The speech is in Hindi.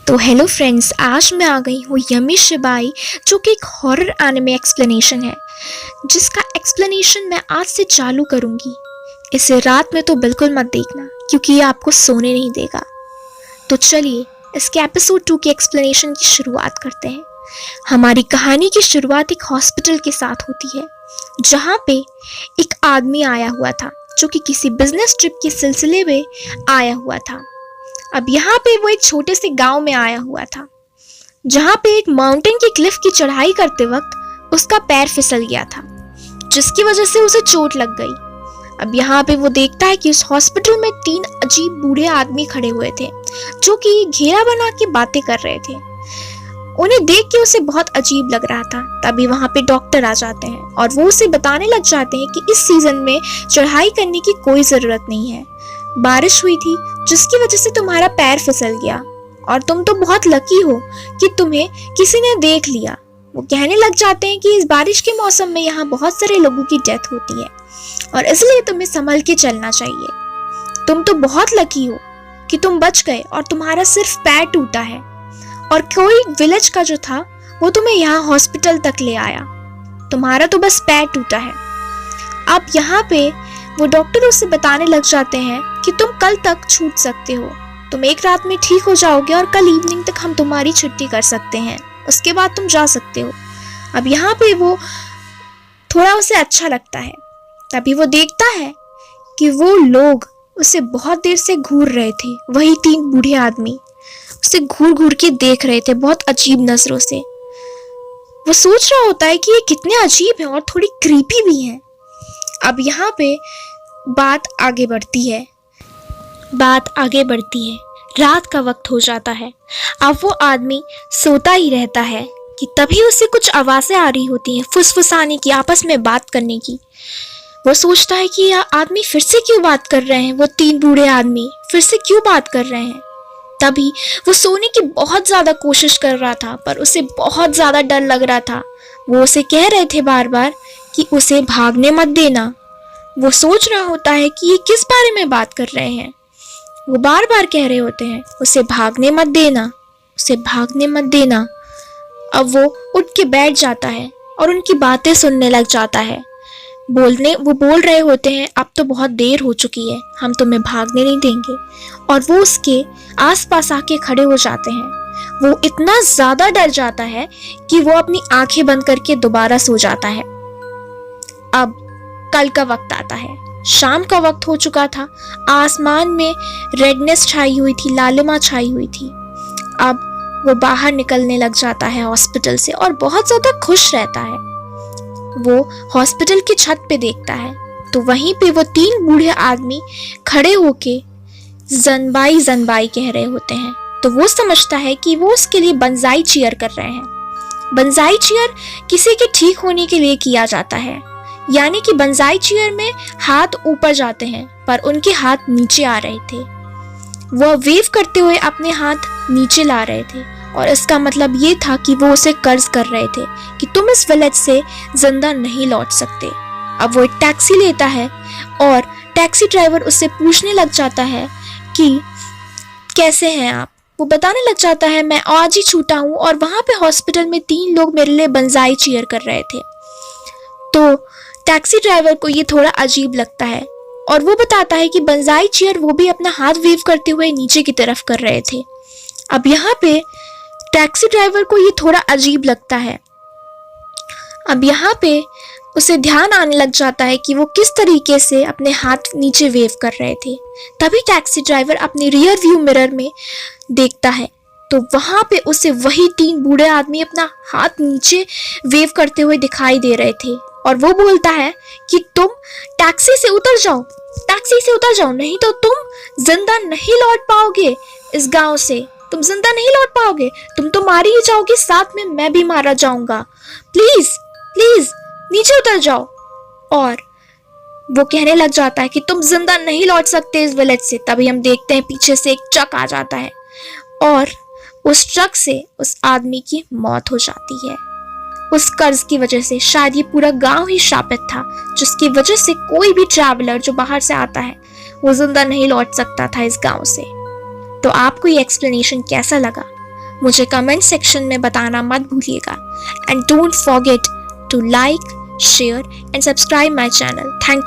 तो हेलो फ्रेंड्स, आज मैं आ गई हूँ यमी शिबाई, जो कि एक हॉरर एनिमे एक्सप्लेनेशन है, जिसका एक्सप्लेनेशन मैं आज से चालू करूँगी। इसे रात में तो बिल्कुल मत देखना, क्योंकि ये आपको सोने नहीं देगा। तो चलिए इसके एपिसोड 2 की एक्सप्लेनेशन की शुरुआत करते हैं। हमारी कहानी की शुरुआत एक हॉस्पिटल के साथ होती है, जहाँ पे एक आदमी आया हुआ था, जो कि किसी बिजनेस ट्रिप के सिलसिले में आया हुआ था। अब यहाँ पे वो एक छोटे से गांव में आया हुआ था, जहाँ पे एक माउंटेन की क्लिफ की चढ़ाई करते वक्त उसका पैर फिसल गया था, जिसकी वजह से उसे चोट लग गई। अब यहाँ पे वो देखता है कि उस हॉस्पिटल में 3 अजीब बूढ़े आदमी खड़े हुए थे, जो कि घेरा बना के बातें कर रहे थे। उन्हें देख के उसे बहुत अजीब लग रहा था। तभी वहाँ पे डॉक्टर आ जाते हैं और वो उसे बताने लग जाते हैं कि इस सीजन में चढ़ाई करने की कोई ज़रूरत नहीं है। बारिश हुई थी, जिसकी वजह से तुम्हारा पैर फिसल गया, और तुम तो बहुत लकी हो कि तुम्हें किसी ने देख लिया। वो कहने लग जाते हैं कि इस बारिश के मौसम में यहाँ बहुत सारे लोगों की डेथ होती है, और इसलिए तुम्हें संभल के चलना चाहिए। तुम तो बहुत लकी हो कि तुम बच गए और तुम्हारा सिर्फ पैर टूटा है, और कोई विलेज का जो था वो तुम्हें यहाँ हॉस्पिटल तक ले आया। तुम्हारा तो बस पैर टूटा है। अब यहाँ पे वो डॉक्टर उसे बताने लग जाते हैं कि तुम कल तक छूट सकते हो, तुम एक रात में ठीक हो जाओगे और कल इवनिंग तक हम तुम्हारी छुट्टी कर सकते हैं, उसके बाद तुम जा सकते हो। अब यहाँ पे वो थोड़ा उसे अच्छा लगता है। तभी वो देखता है कि वो लोग उसे बहुत देर से घूर रहे थे। वही 3 बूढ़े आदमी उसे घूर घूर के देख रहे थे, बहुत अजीब नजरों से। वो सोच रहा होता है कि ये कितने अजीब हैं और थोड़ी क्रीपी भी हैं। अब यहाँ पे बात आगे बढ़ती है। रात का वक्त हो जाता है। अब वो आदमी सोता ही रहता है कि तभी उसे कुछ आवाज़ें आ रही होती हैं, फुसफुसाने की, आपस में बात करने की। वो सोचता है कि यह आदमी फिर से क्यों बात कर रहे हैं, वो 3 बूढ़े आदमी फिर से क्यों बात कर रहे हैं। तभी वो सोने की बहुत ज़्यादा कोशिश कर रहा था, पर उसे बहुत ज़्यादा डर लग रहा था। वो उसे कह रहे थे बार बार कि उसे भागने मत देना। वो सोच रहा होता है कि ये किस बारे में बात कर रहे हैं। वो बार बार कह रहे होते हैं उसे भागने मत देना, उसे भागने मत देना। अब वो उठ के बैठ जाता है और उनकी बातें सुनने लग जाता है। वो बोल रहे होते हैं, अब तो बहुत देर हो चुकी है, हम तुम्हें भागने नहीं देंगे। और वो उसके आसपास आके खड़े हो जाते हैं। वो इतना ज़्यादा डर जाता है कि वो अपनी आंखें बंद करके दोबारा सो जाता है। अब कल का वक्त आता है। शाम का वक्त हो चुका था। आसमान में रेडनेस छाई हुई थी, लालिमा छाई हुई थी। अब वो बाहर निकलने लग जाता है हॉस्पिटल से और बहुत ज़्यादा खुश रहता है। वो हॉस्पिटल की छत पे देखता है तो वहीं पे वो 3 बूढ़े आदमी खड़े होके जनबाई जनबाई कह रहे होते हैं। तो वो समझता है कि वो उसके लिए बंजाई चीयर कर रहे हैं। बंजाई चीयर किसी के ठीक होने के लिए किया जाता है, यानी कि बंजाई चीयर में हाथ ऊपर जाते हैं, पर उनके हाथ नीचे आ रहे थे। वो वेव करते हुए अपने हाथ नीचे ला रहे थे, और इसका मतलब ये था कि वो उसे कर्ज कर रहे थे कि तुम इस विलेज से जिंदा नहीं लौट सकते। अब वो एक टैक्सी लेता है और टैक्सी ड्राइवर उससे पूछने लग जाता है कि कैसे हैं आप। वो बताने लग जाता है, मैं आज ही छूटा हूँ और वहाँ पे हॉस्पिटल में 3 लोग मेरे लिए बंजाई चीयर कर रहे थे। तो टैक्सी ड्राइवर को ये थोड़ा अजीब लगता है और वो बताता है कि बंजाई चीयर वो भी अपना हाथ वेव करते हुए नीचे की तरफ कर रहे थे। अब यहाँ पे टैक्सी ड्राइवर को ये थोड़ा अजीब लगता है। अब यहाँ पे उसे ध्यान आने लग जाता है कि वो किस तरीके से अपने हाथ नीचे वेव कर रहे थे। तभी टैक्सी ड्राइवर अपने रियर व्यू मिरर में देखता है तो वहाँ पे उसे वही 3 बूढ़े आदमी अपना हाथ नीचे वेव करते हुए दिखाई दे रहे थे, और वो बोलता है कि तुम टैक्सी से उतर जाओ, नहीं तो तुम जिंदा नहीं लौट पाओगे। इस गांव से तुम जिंदा नहीं लौट पाओगे, तुम तो मारी ही जाओगे, साथ में मैं भी मारा जाऊंगा। प्लीज प्लीज नीचे उतर जाओ। और वो कहने लग जाता है कि तुम जिंदा नहीं लौट सकते इस विलेज से। तभी हम देखते हैं पीछे से एक ट्रक आ जाता है और उस ट्रक से उस आदमी की मौत हो जाती है। उस कर्ज की वजह से शायद ये पूरा गांव ही शापित था, जिसकी वजह से कोई भी ट्रैवलर जो बाहर से आता है वो जिंदा नहीं लौट सकता था इस गांव से। तो आपको ये एक्सप्लेनेशन कैसा लगा मुझे कमेंट सेक्शन में बताना मत भूलिएगा। And don't forget to like, share and subscribe my channel. Thank you.